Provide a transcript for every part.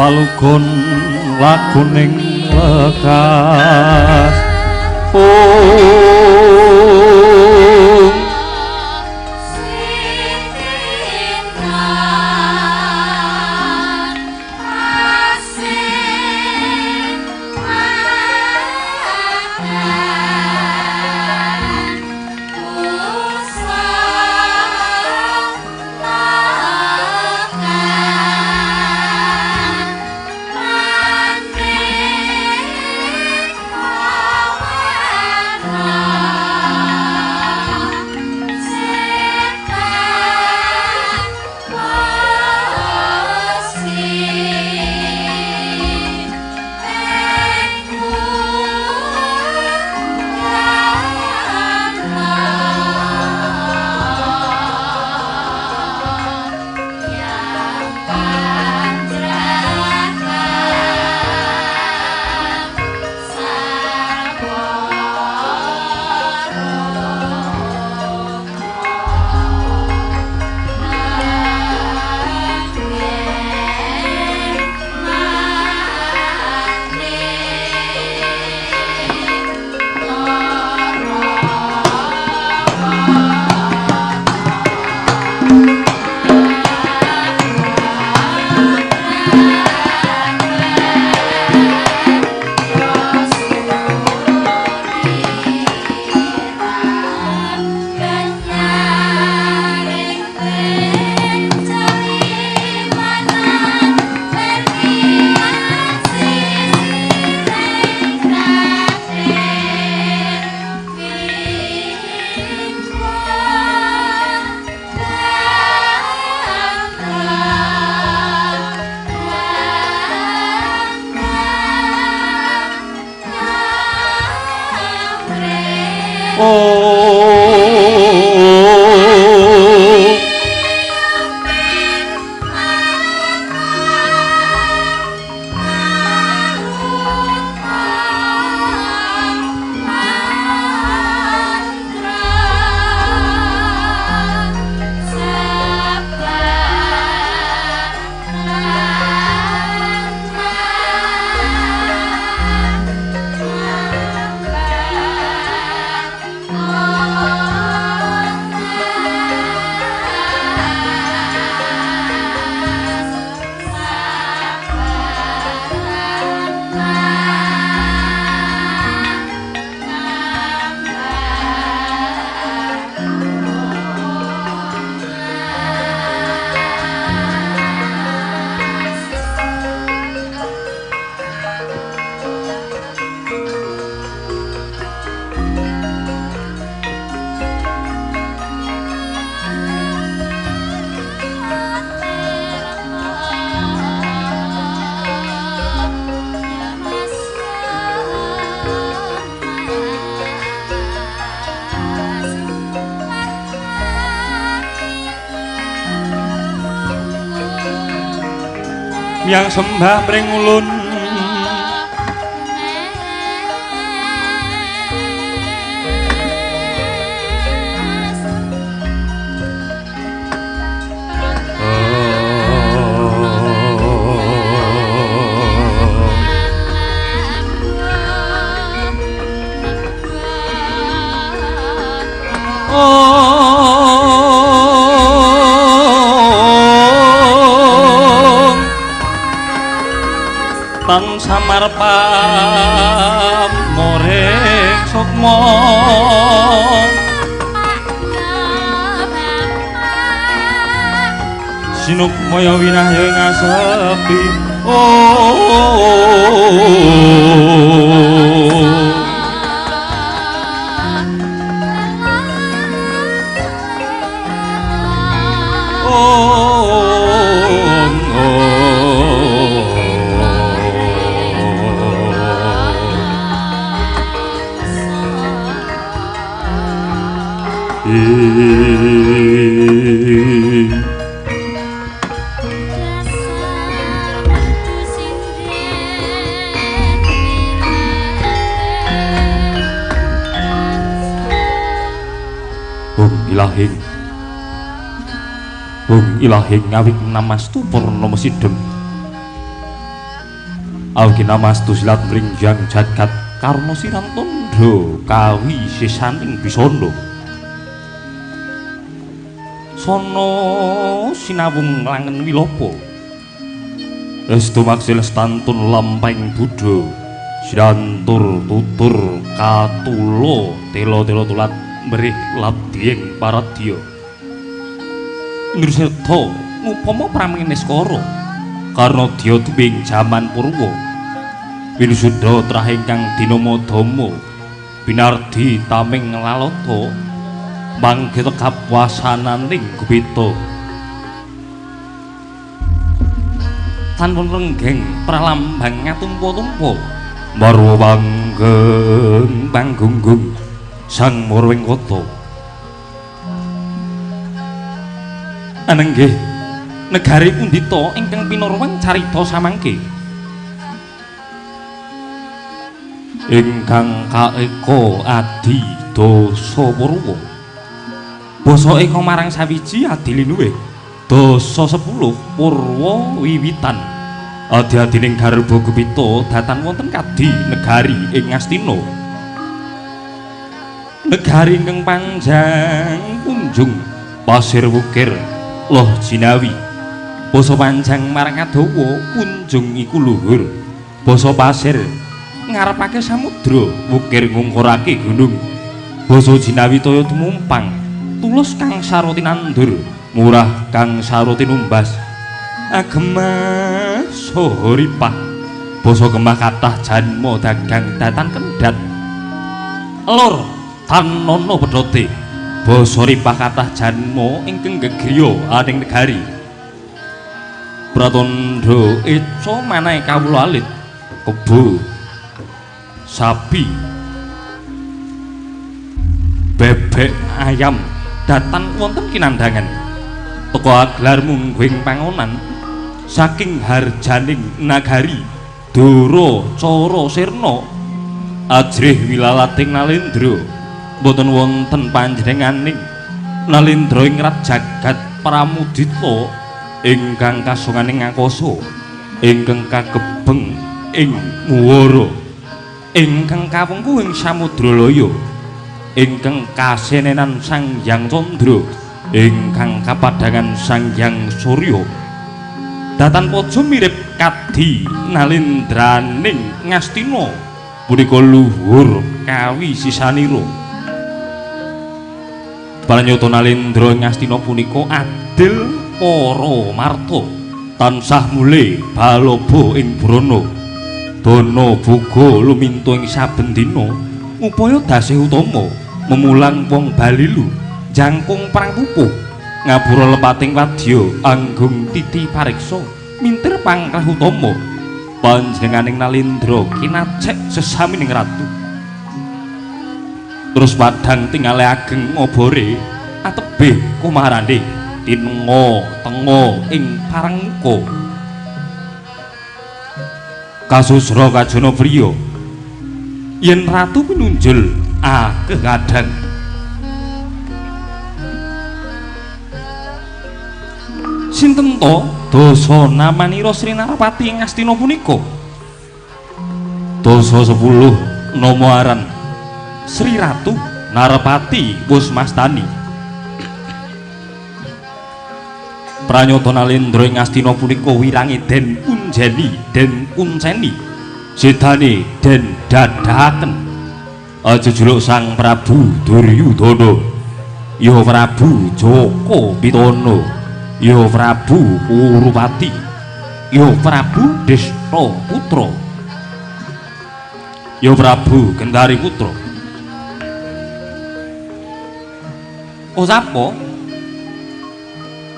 palugon laguning lekas yang sembah mring ulun tan samar pamoreng sukma sinukmaya winahya ngasepi ilahing ngawik namastu purnama sidem Augi namastu silat mringjang jagat karna sirang tondo kawi sisaning bisana. Sono sinawung langen wilapa. Restu maksil stantun lampahing Buddha. Sirantur tutur katulo telo-telo tulat mrih labdiyeng paradya. Ndurseta ngupama prameniskara karna dia tuwing jaman purwa. Winusudha trahing kang dinama Dhamma binardi taming lalata mangke tekap wasananing gubita. Tanpa renggeng pralambang ngatumpa-tumpa marwa panggeng panggunggung sang murwing kota. Anenggih negari pundhita ingkang pinarwan carita samangke ingkang kaeka adi dasa purwa. Basa eka marang sawiji adilinuwih dasa 10 purwa wiwitan. Adi-adining garba gupita datan wonten kadi negari ing Ngastina. Negari ingkang panjang kunjung pasir wukir loh jinawi. Basa panjang marang adawa kunjung iku luhur. Basa pasir ngarepake samudra, wukir ngungkurake gunung. Basa jinawi toya tumumpang, tulus kang saroti nandur, murah kang saroti numbas. Agemah saha ripah. Basa gemah kathah janma dagang datan kendhat. Lur tanana pedhote. Basa ripah kathah janma ingkang gegriya aning negari. Pratandha eca manahe kawula alit, kebo, sapi, bebek, ayam datan wonten kinandhangan. Teka aglar mungguing pangonan saking harjaning nagari Dara Cara Sirna ajrih wilalating Nalendra boten wonten panjenenganing Nalendra ing rat jagat pramudita ingkang kasonganing ngakasa ingkang kagebeng ing muwara ingkang kawengku ing samudra laya ingkang kasenenan Sang Hyang Candra ingkang kapadangan Sang Hyang Surya. Datan pojo mirip kadi nalendraning Ngastina punika luhur kawi sisanira. Pranyata Nalendra Ngastina punika adil para marta tansah mule balaba ing brana. Dana boga lumintu ing saben dina upaya dasih utama memulang wong balilu jangkung perang pupuh ngapura lepating wadya anggung titi pariksa mintir pangkrah utama panjenenganing Nalendra kinacek sesamining ratu. Terus padhang tinggale ageng ngobore atebih kumarane tinenga tenga ing parangmuka kasusra kajana priya yen ratu pinunjul kegadang. Sinten to dasa namanira Sri Narapati ing Ngastina punika? Dasa 10 nama aran Sri Ratu Narapati Pusmastani. Pranyata Nalendra ing Ngastina punika wirange den kunjeni den kunceni sedane den dadahaken jejuluk Sang Prabu Duryudana, ya Prabu Joko Pitana, ya Prabu Purupati, ya Prabu Desta Putra, ya Prabu Gendari Putra. Sapa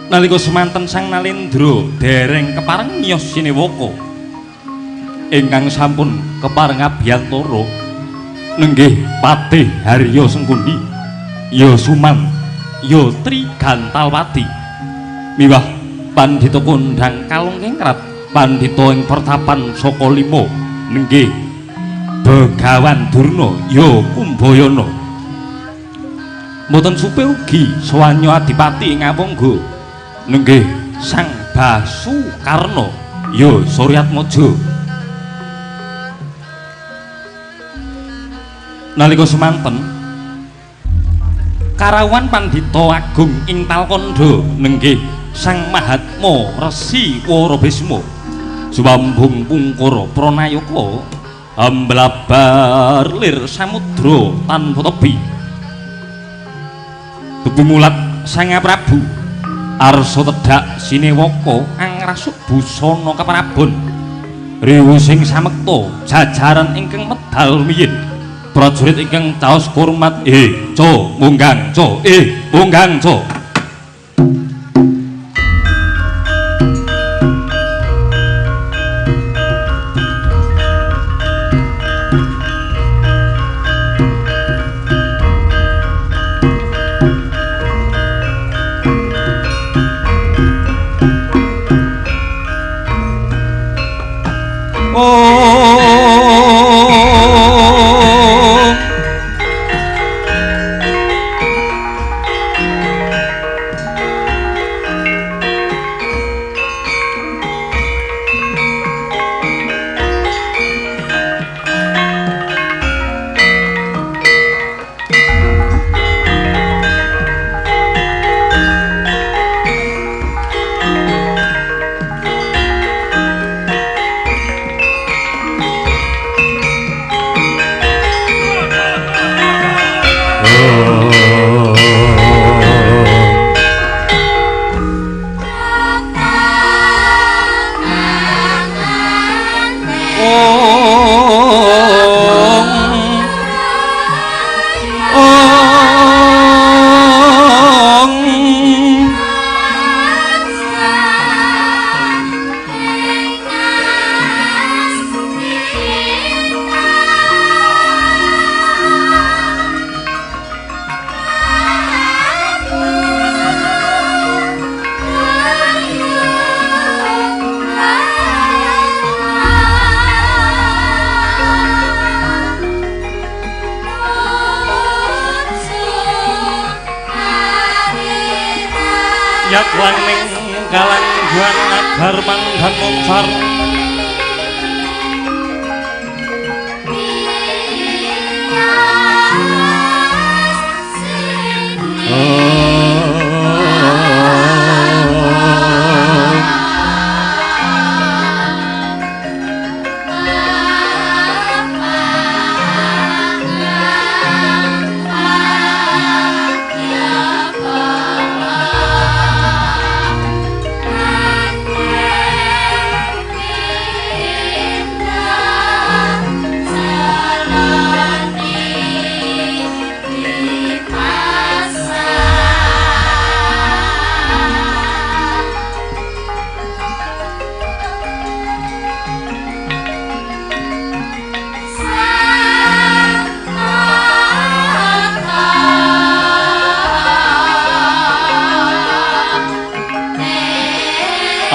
nalika semanten Sang Nalendra dereng kepareng miyos Sinewaka ingkang sampun kepareng abiyantara nenggih Patih Harya Sengkundi, ya Suman, ya Trigantalwati miwah Pandhita Kondhang Kalung Kengkrat, Pandhita ing pertapan saka 5 nenggih Begawan Durna, ya Kumbayana. Mboten supe ugi Swanya Adipati ing Awangga nenggih Sang Basukarna, ya Suryatmaja. Nalika semanten karawan Pandhita Agung ing Talkanda nenggih Sang Mahatma Resi Warabisma Swambung Pungkara Pranayaka amblabar lir samudra tanpa tebi tumulat Sang Prabu arsa tedhak sinewaka angrasuk busana kaprabon riwu sing samekta jajaran ingkang medal rumiyin prajurit ingkang caos hormat munggang munggang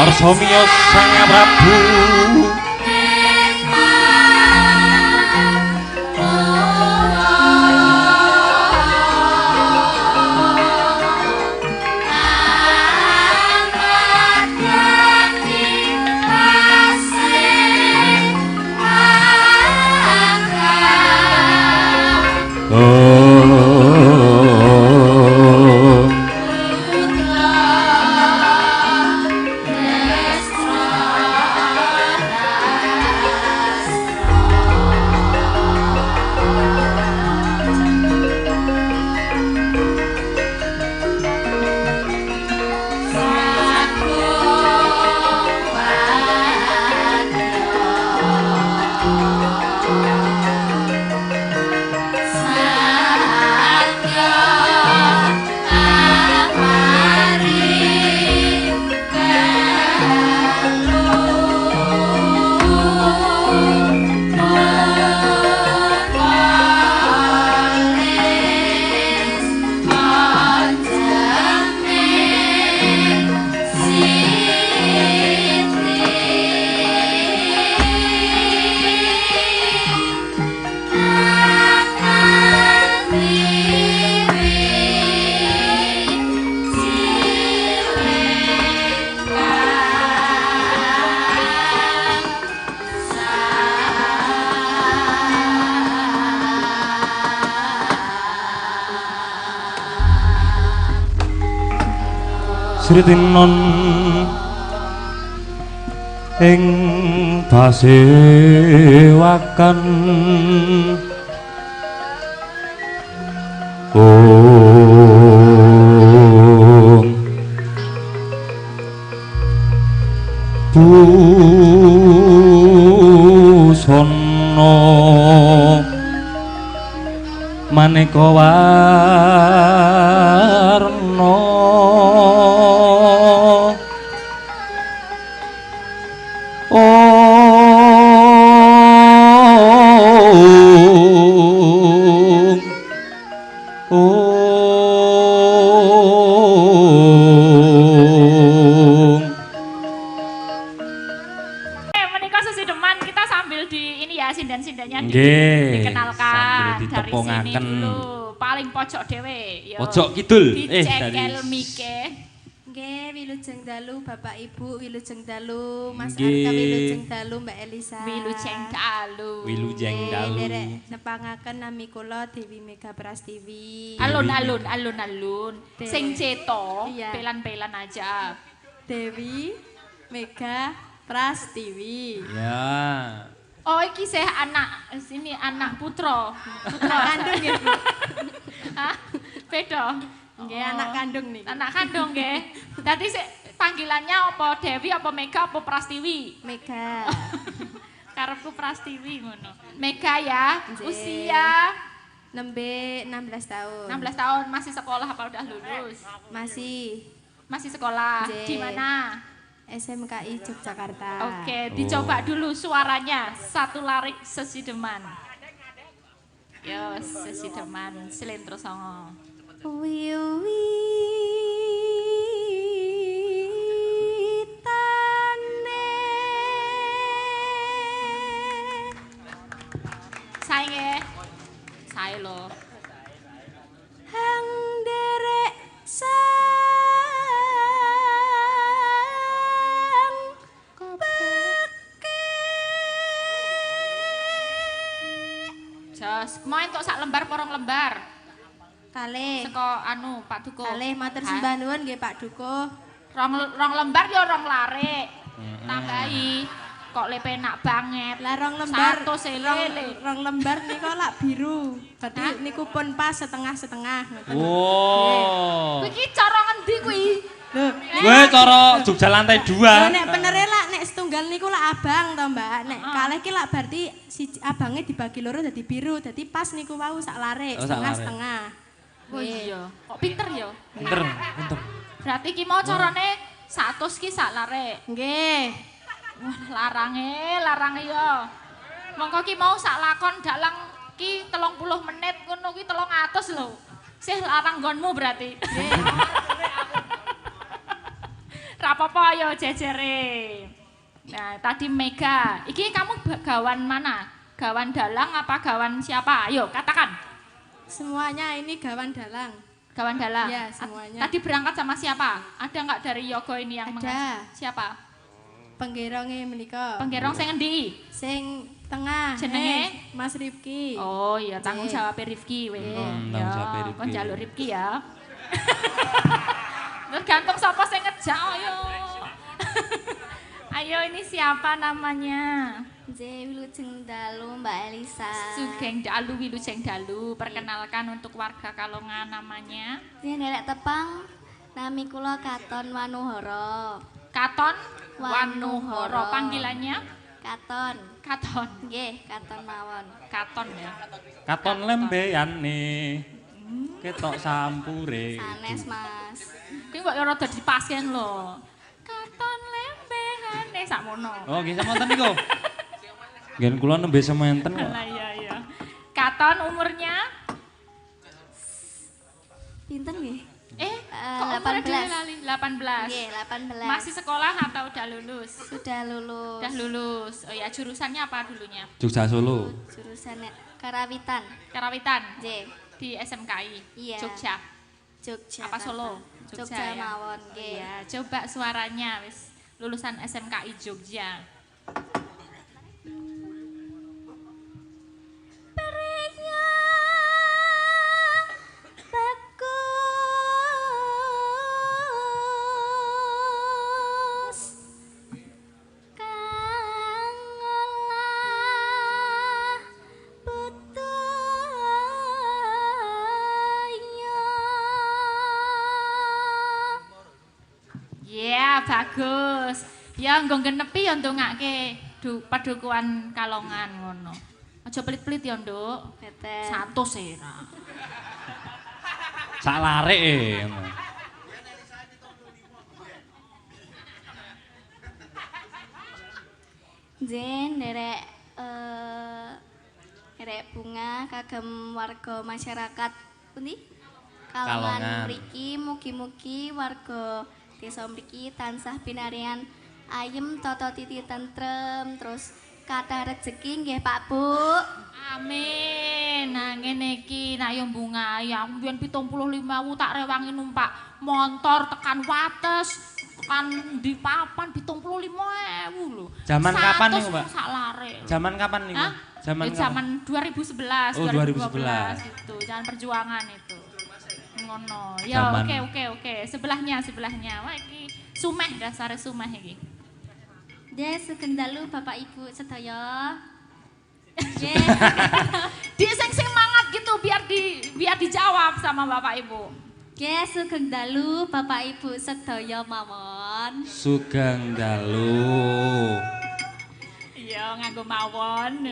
Arsamya Sang Prabu Sritinon ing pasewakan Busana maneka warna dikenalkan dari sini dulu paling pojok dhewe pojok kidul dicekel mike nggih wilujeng dalu Bapak Ibu wilujeng dalu Mas Arka wilujeng dalu Mbak Elisa wilujeng dalu derek nepangaken nami kula Dewi Mega Prastiwi alun-alun sing ceto iya. pelan-pelan aja Dewi Mega Prastiwi ya. Oh, iki sih anak putra kandung ya Bu. Hah? Beda. Nggih anak kandung nih. Anak kandung nggih. Dadi sik panggilannya apa Dewi apa Mega apa Prastiwi? Mega. Karepku Prastiwi ngono. Mega ya. Nggih. Usia nembe 16 tahun. 16 tahun masih sekolah apa udah lulus? Masih sekolah. Nggih. Di mana? SMKI Yogyakarta. Oke, dicoba dulu suaranya. Satu larik Sesideman. Yo, Sesideman, Slentro Songo. Sae nggih. Sae lho. Hang derek Jos, mau entuk sak lembar porong lembar. kalih. Seko anu Pak Duko. Kalih matur sembah nuwun nggih Pak Duko. Rong lembar ya rong larik. Tambahi. Kok le penak banget. Lah rong lembar. Rong lembar niku lak biru. Berarti niku pun pas setengah-setengah ngoten. Wow. Kuwi iki cara ngendi kuwi? Lho, Gue cara Jogja lantai 2. nek penere lak nek setunggal niku lak abang to, Mbak. Nek kalih ki lak berarti si abangnya dibagi loro dadi biru. Dadi pas niku wau sak larik, setengah-setengah. Oh iya. Kok pinter ya? Pinter. Berarti ki mau carane 100 ki sak larik. Nggih. Wah, larange ya. Mongko ki mau sak lakon dalang ki 30 menit ngono ki 300 lho. Sih larang nggonmu berarti. Nggih. Ra apa-apa ya jejere. Nah, tadi Mega. Iki kamu gawan mana? Gawan dalang apa gawan siapa? Ayo, katakan. Semuanya ini gawan dalang. Gawan dalang. Iya, semuanya. Tadi berangkat sama siapa? Ada nggak dari Yogo ini yang Ada. Siapa? Penggerongnya menika. Penggerong sing endi? Sing tengah. Jenenge? Mas Rifki. Oh iya, tanggung jawab Rifki. tanggung jawab Rifki. Kon njaluk Rifki ya. Tergantung siapa sing ngejak ayo. Ayo ini siapa namanya? Wilujeng Dalu Mbak Elisa. Sugeng Dalu Wilujeng Dalu. Perkenalkan untuk warga Kalongan namanya. Ini nelek tepang. Nami kula Katon Wanuhara. Katon Wanuhara. Panggilannya? Katon. Katon. Nggih, Katon mawon. Katon ya. Katon lembeyane. Ketok sampure. Sanes, Mas. Kuwi kok rada dipasken lho. Katon lembehane sakmono. Oh, nggih semonten niku. Ngen kula nembe semonten kok. Lah iya. Katon umurnya? Pinten nggih? Kok umurnya 18. dhewe lali? 18. Nggih, 18. Masih sekolah atau udah lulus? Sudah lulus. Udah lulus. Oh ya, jurusannya apa dulunya? Jogja Solo. Jurusan Karawitan. Karawitan. Nggih. Di SMKI. Iya. Jogja. Jogja. Apa Solo? Jogja ya? mawon, nggih. Iya, coba suaranya wis lulusan SMKI Jogja. bagus. Ya nggo genepi ya ndongake padukuhan Kalongan ngono. Aja pelit-pelit ya, Nduk. Betul. 100 ra. Sak lareke ngono. Jen derek derek bunga kagem warga masyarakat pundi? Kalongan mriki mugi-mugi warga desa mriki tansah pinarian ayem tata titi tentrem terus kathah rejeki nggih Pak Bu. Amin. Nah ngene iki nak yo bunga ya mbiyen 75.000 tak rewangi numpak motor tekan Wates, tekan di papan 75.000 lho. Zaman kapan niku, Mbak? Sak lare. Zaman kapan niku? Zaman 2011, Oh, 2012 itu. Jalan perjuangan itu. Ngono. Ya oke. Sebelahnya. Wah iki sumeh dasare sumeh iki. Nggih sugeng dalu Bapak Ibu sedaya. Di sing semangat gitu biar dijawab sama Bapak Ibu. Nggih sugeng dalu Bapak Ibu sedaya mawon. Sugeng dalu. Iya nganggo mawon.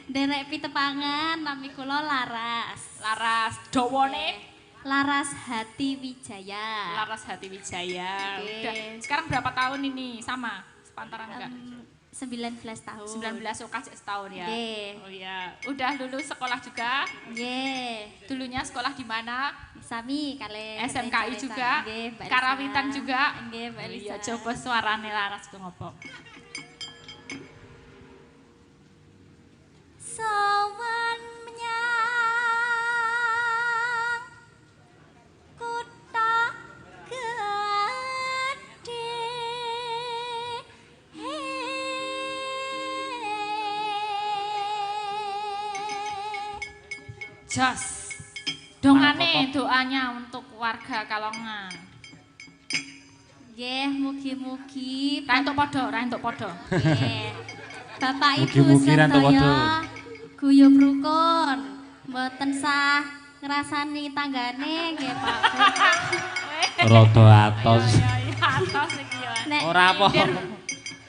Derek pitepangan nami kula Laras. Laras dawane Laras Hati Wijaya. Laras Hati Wijaya. Oke. Udah, sekarang berapa tahun ini? Sama? Sepantaran enggak? 19 tahun. 19 kasih setahun ya. Nggih. Oh iya. Udah lulus sekolah juga? Nggih. Dulunya sekolah di mana? Sami kali SMKI juga? Nggih, Mbak Elisa. Karawitan juga? Nggih, Mbak Elisa. Iya, coba suarane Laras ku ngopo. Sowan menyang kutha gedhe. Jas. Dongane doanya untuk warga Kalongan. Nggih, mugi-mugi Ra entuk padha. nggih. Bapak Ibu Mugi-mugi ra entuk padha. sedaya guyub rukun, mboten sah ngrasani tanggane nggih Pak Bu. Rada atos. Ya atos iki ya. Nek Ora apa.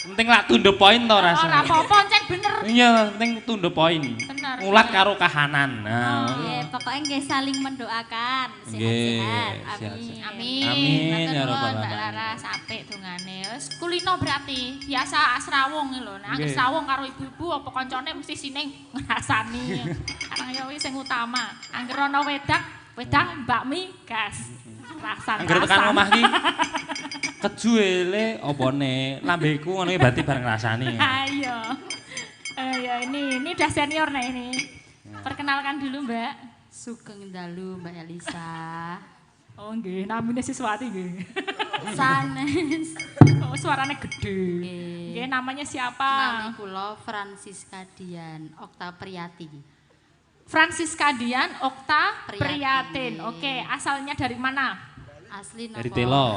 Penting lak tunda poin to Ora rasane. apa-apa encen bener. Iya, penting tunda poin. Bener. Ngulat karo kahanan. Nah. nggih, pokoknya nggih saling mendoakan Nggih, sehat-sehat. sehat-sehat. Amin. Amin. Amin, ya Matur Rabbal nuwun, Mbak Alamin. Laras apik dongane. Wis kulino berarti biasa srawung lho. Nah, Nggih. srawung karo ibu-ibu apa kancane mesti sining ngrasani. Karena ya wis sing utama. Angger ana wedang bakmi gas. Rasan. Angger tekan omah ki keju ele opone lambeku ngono iki berarti bareng rasani. Ayo. Ya ini udah senior nih ini. Perkenalkan dulu Mbak. Sugeng dalu Mbak Elisa. Oh nggih, namine Siswati nggih. Sanes. Oh suaranya gede. Nggih, namanya siapa? Nami kula Francisca Dian Okta Priyati. Francisca Dian Okta Priyatin. Priyatin. Oke, asalnya dari mana? Asli Dari napa? Telo.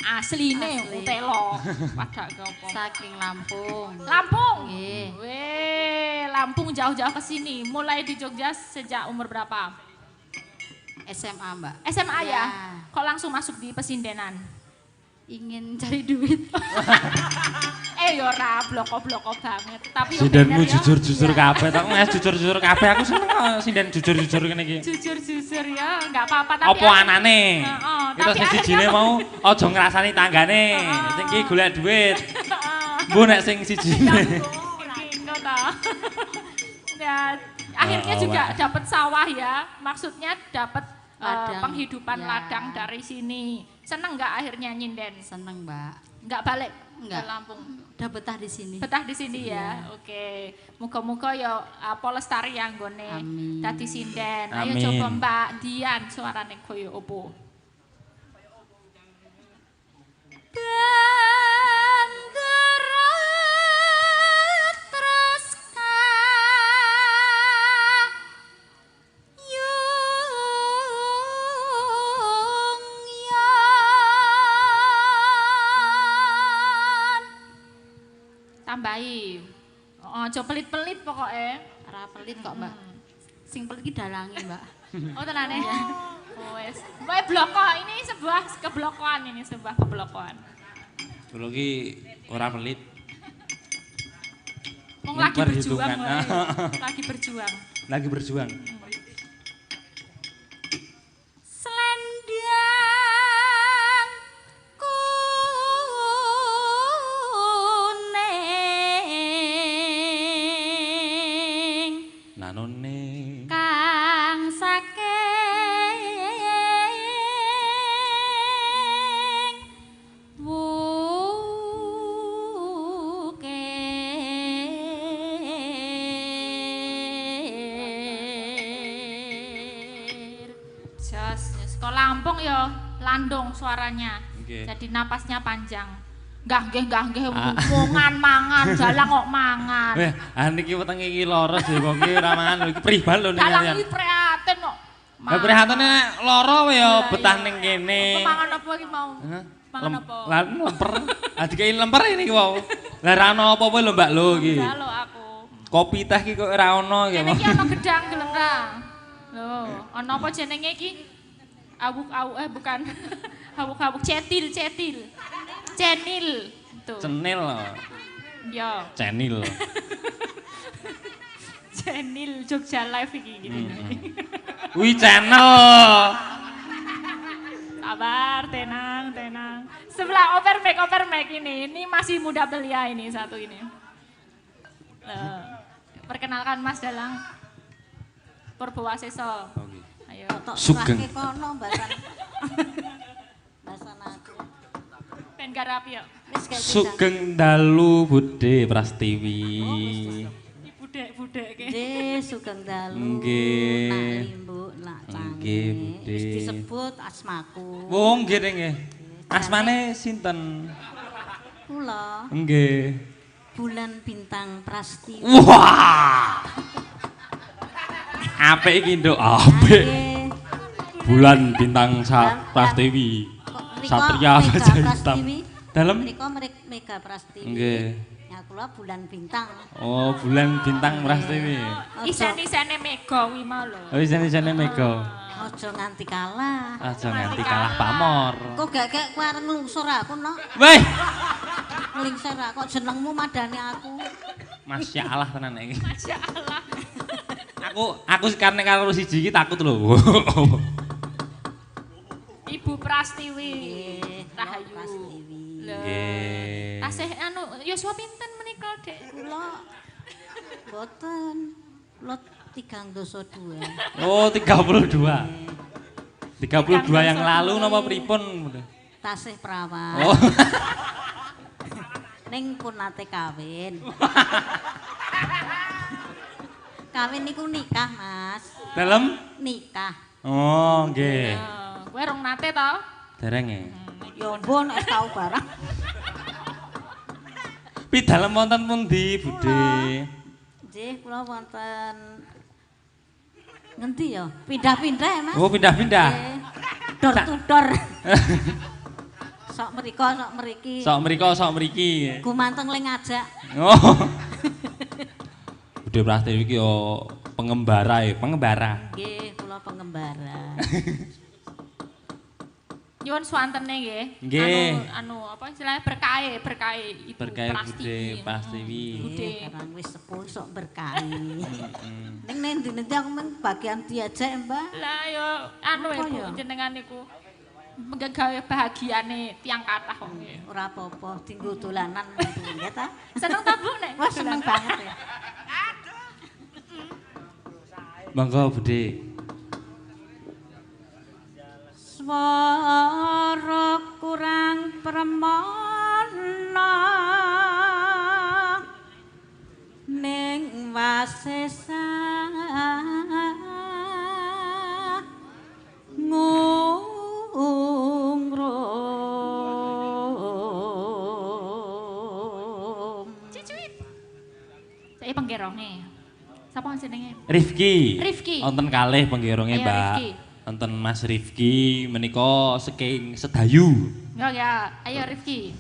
Asline Asli. Utelo. Pada apa? Saking Lampung. Lampung. Nggih. Weh, Lampung jauh-jauh ke sini. Mulai di Jogja sejak umur berapa? SMA Mbak. SMA ya? Ya. Kok langsung masuk di pesindenan? Ingin cari duit. Yo ora bloko-bloko banget. Tapi yo Sindenmu bener ya. jujur-jujur kabeh. Aku nges jujur-jujur kabeh. Aku seneng kok sinden jujur-jujur ngene iki. Jujur-jujur ya, enggak apa-apa tapi Apa anane? Heeh, Kita tapi sing akhirnya- sijine mau aja ngrasani tanggane. Sing iki golek duit. Mbok nek sing sijine. Gitu toh. Ya, akhirnya juga dapat sawah ya. Maksudnya dapat Ladang. penghidupan Ya. ladang dari sini. Seneng nggak akhirnya nyinden? Seneng Mbak. Nggak balik Nggak. ke Lampung? Udah betah di sini. Betah di sini ya. Oke. Muga-muga ya apa lestari yang gone Amin. dadi sinden. Ayo Amin. coba Mbak Dian suarane koyo opo? Banderot terus kayung Tambahi. Oh, coba pelit-pelit pokoknya. Ora pelit kok Mbak. Sing pelit ki dalange Mbak. Oh tenane. Oh wes. Wae bloko ini sebuah keblokoan ini sebuah keblokoan. Kula ki ora pelit. Wong lagi berjuang wae. Lagi berjuang. Lagi berjuang. Selendang kuning Nanone kang saking wukir. Jos, sekolah Lampung ya landung suaranya. Nggih. Jadi napasnya panjang. Nggih omongan mangan dalang kok mangan. Weh, niki wetenge iki lara sih kok iki ora mangan lho iki pribal lho ning Dalang kalian. iki prihatin kok. Lah prihatene lara wae ya betah ning kene. Mangan apa iki mau? Hah? Mangan apa? Lah lemper. Ah dikai lemper ini iki wau. Lah ra ono apa-apa lho Mbak lho iki. Halo aku. Kopi teh iki kok ora ono iki. Kene iki ana gedang gelem ra? Lho, ana apa jenenge iki? Awuk-awuk bukan. Awuk-awuk cetil. Cenil. Tuh. Cenil. Ya, Cenil. Cenil Jogja Live iki gini. Wih channel. Sabar, tenang. Sebelah oper mic ini masih muda belia ini satu ini. Perkenalkan Mas Dalang Purbowaseso. Oke. Ayo. Sugeng. Kono bahasan. Bahasan aku. Ben garap ya. Wis gak bisa. Sugeng dalu Budhe Prastiwi. Budek ke. Nggih, sugeng dalu. Nggih. Nak limbu, nak canggih. Nggih, Budhe. Wis disebut asmaku. Oh nggih nggih. Asmane sinten? Kula Nggih. Bulan Bintang Prastiwi. Wah. Apik iki nduk, apik. Nggih. Bulan Bintang Prastiwi. Kok Satria Mega Baja Hitam. Prastiwi? Dalem? Menika Mega Prastiwi. Nggih. Ya kula Bulan Bintang. Oh, Bulan Bintang Prastiwi. Isen-isene mega kuwi mau lho. Oh, isane Mega. Aja nganti kalah. Aja nganti kalah pamor. Kok gak areng nglungsur aku no. Weh, Nglingsir kok jenengmu madani aku. Masya Allah tenan iki. Masya Allah. Aku karena karo siji iki takut lho. Ibu Prastiwi. Nggih, Rahayu. Prastiwi. Lho. Nggih. Tasih anu yuswa pinten menika, Dek? Kula boten. Kula 32. Oh, 32. 32 yang lalu napa pripun? Tasih perawan. Oh. Ning pun nate kawin. Kawin niku nikah, Mas. Dalem? Nikah. Oh, nggih. Kowe rong nate to? Dereng e. Ya ampun, wis tau barang. Pi dalem wonten pundi, Budhe? Nggih, kula wonten ngendi ya? Pindah-pindah ya, Mas. Oh, pindah-pindah. Nggih. Door to door. Sok mriko, sok mriki. Sok mriko, sok mriki. Gumanteng le ngajak. Oh. Budhe Prastiwi iki yo pengembara. Nggih, kula pengembara. Nyuwun swantene nggih. Nggih. Anu apa istilahnya berkahe Ibu Berkaya Budhe Prastiwi. Prastiwi. Budhe. Karang wis sepuh sok berkahi. Ning nendi-nendi aku men bagian diajak, Mbak. Lah yo anu Apa Ibu ya? jenengan niku menggawe bahagiane tiang kathah kok nggih. Ora apa-apa, dinggo dolanan ya ta. Seneng ta Bu nek? Wah, seneng banget ya. Monggo Budhe. Swara kurang premana ning wasesa ngungrum. Cicuit. Saya penggeronge. Sapa jenenge? Rifki. Rifki. Wonten kalih penggeronge, Ayo, Mbak. Rifki. Wonten Mas Rifki menika saking Sedayu. Ya, ayo Rifki.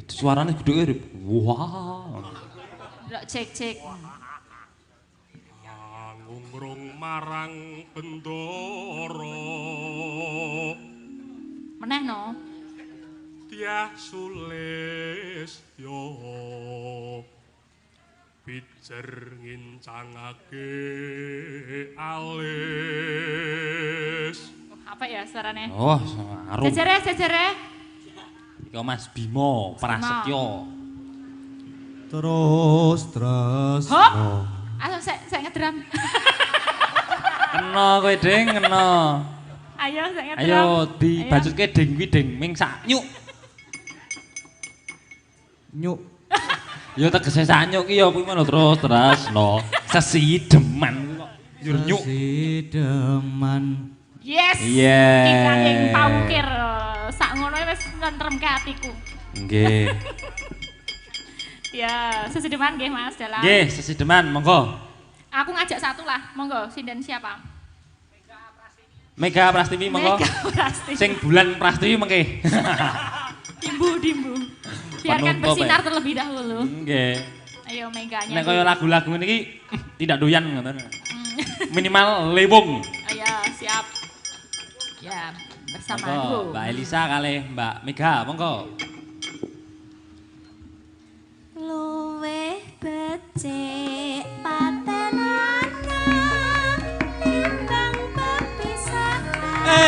Suarane gedhe Rif. Wah. Lho cek. Ngungrung marang bendoro Meneh no. Dyah Sulistyo pijer ngincangake alis. Apa ya suaranya? Oh, arum. Jejere. Iku Mas Bimo Prasetyo. Terus. Hop. Ayo saya ngedram. Kena kowe Ding, kena. Ayo saya ngedram. Ayo dibajutke Ding kuwi Ding, ming sak nyuk. Nyuk. Ya tegese sak nyuk ki ya kuwi ngono terus no. Sesideman kok. Njur nyuk. Sesideman. Yes. Yes. Iki kanging paukir sak ngono wis nentremke atiku. Nggih. Ya, sesideman nggih Mas dalam. Nggih, sesideman monggo. Aku ngajak satu lah, monggo. Sinden siapa? Mega Prastiwi monggo. Mega Prastiwi. Sing bulan Prastiwi mengke. Dimbu. Biarkan Penutup, bersinar terlebih dahulu. Nggih. Ayo Meganya. Nek kaya lagu-lagu niki tidak doyan ngoten. Minimal lewung. Ayo, siap. Ya, bersama Monggo, Mbak Elisa kalih Mbak Mega, monggo. Luwih becik patenan timbang pepisahan.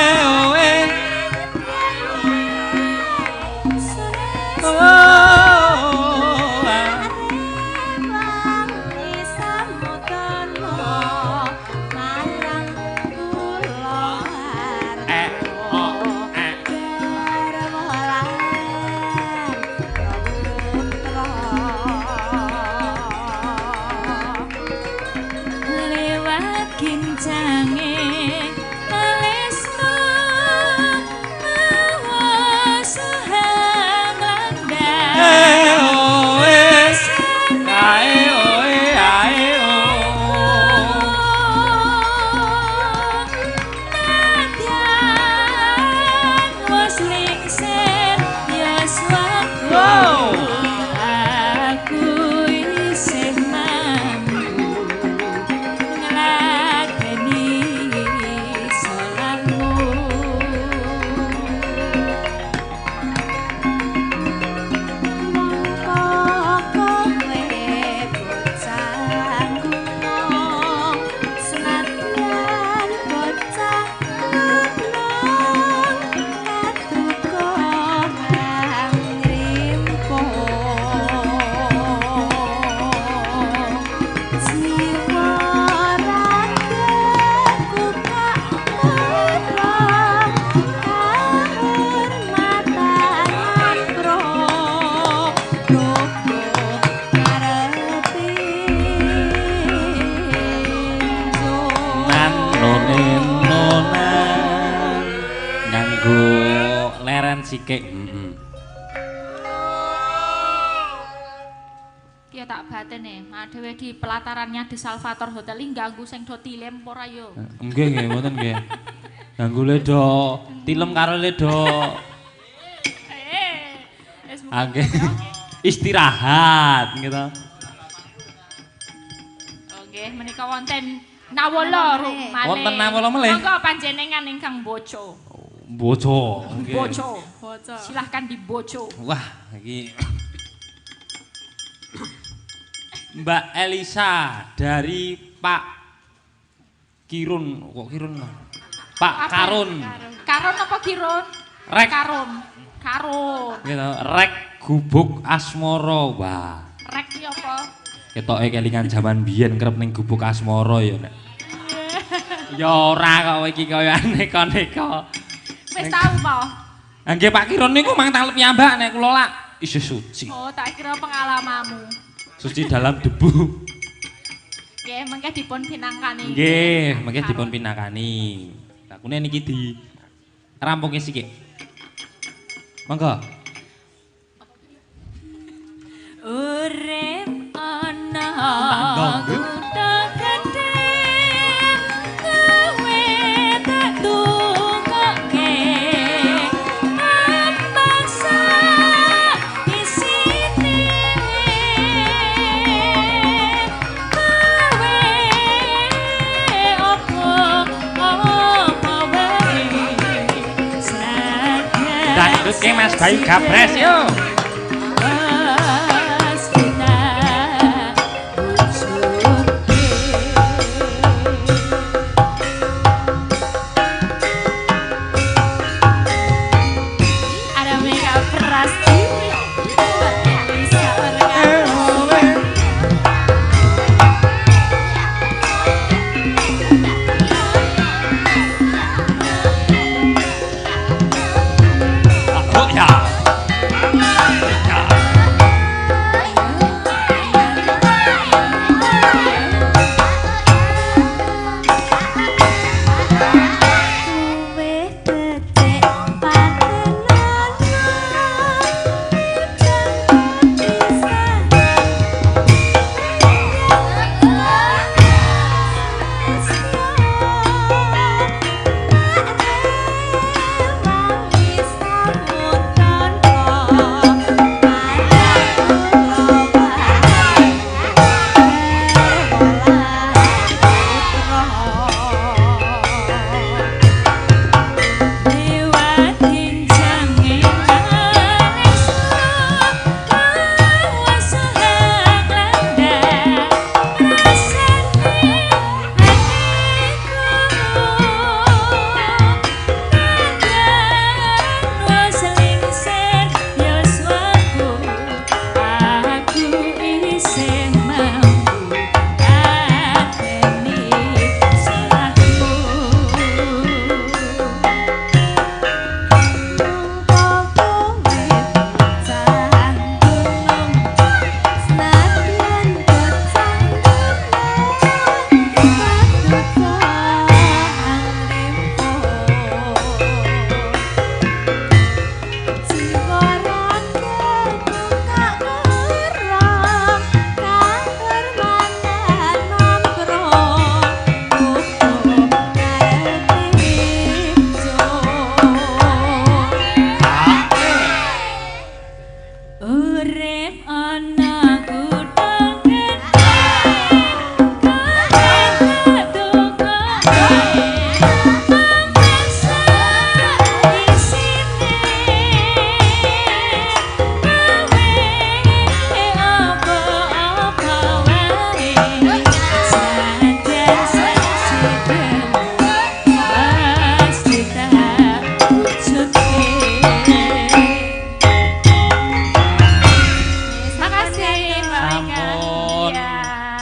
sikik. Ki tak batene, dhewe di pelatarannya di Salvator Hotel iki ganggu sing do tilem ora yo. Nggih nggih ngoten nggih. Ganggu le do tilem karo le do. Nggih. Istirahat gitu. Oke, menika wonten Nawala malih. Wonten Nawala malih. Monggo panjenengan ingkang boco. Boco. Boco. Silahkan diboco. Wah, iki Mbak Elisa dari Pak Kirun, kok Kirun? Pak Karun. Karun apa Kirun? Rek. Karun. Karun. Gitu, Rek Gubuk Asmara. Wah. Rek ki apa? Ketoke kelingan jaman biyen kerep ning Gubuk Asmara ya nek. Ya ora kok iki kaya aneka-aneka. Wis tau po. Nggih Pak Kirun niku mang talep piyambak nek kula lak isih suci. Oh, tak kira pengalamanmu. Suci dalam debu. Nggih, mengke dipun pinangkani. Nggih, mengke dipun pinangkani. Lakune niki di rampungke sithik. Monggo. Urip ana kutha gedhe kowe tak tunggokke mangsa isine kowe opo wae sadar Oke Mas Bayu Gabres yo.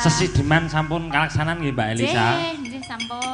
Sesideman sampun kalaksanan nggih Mbak Elisa. Nggih, sampun.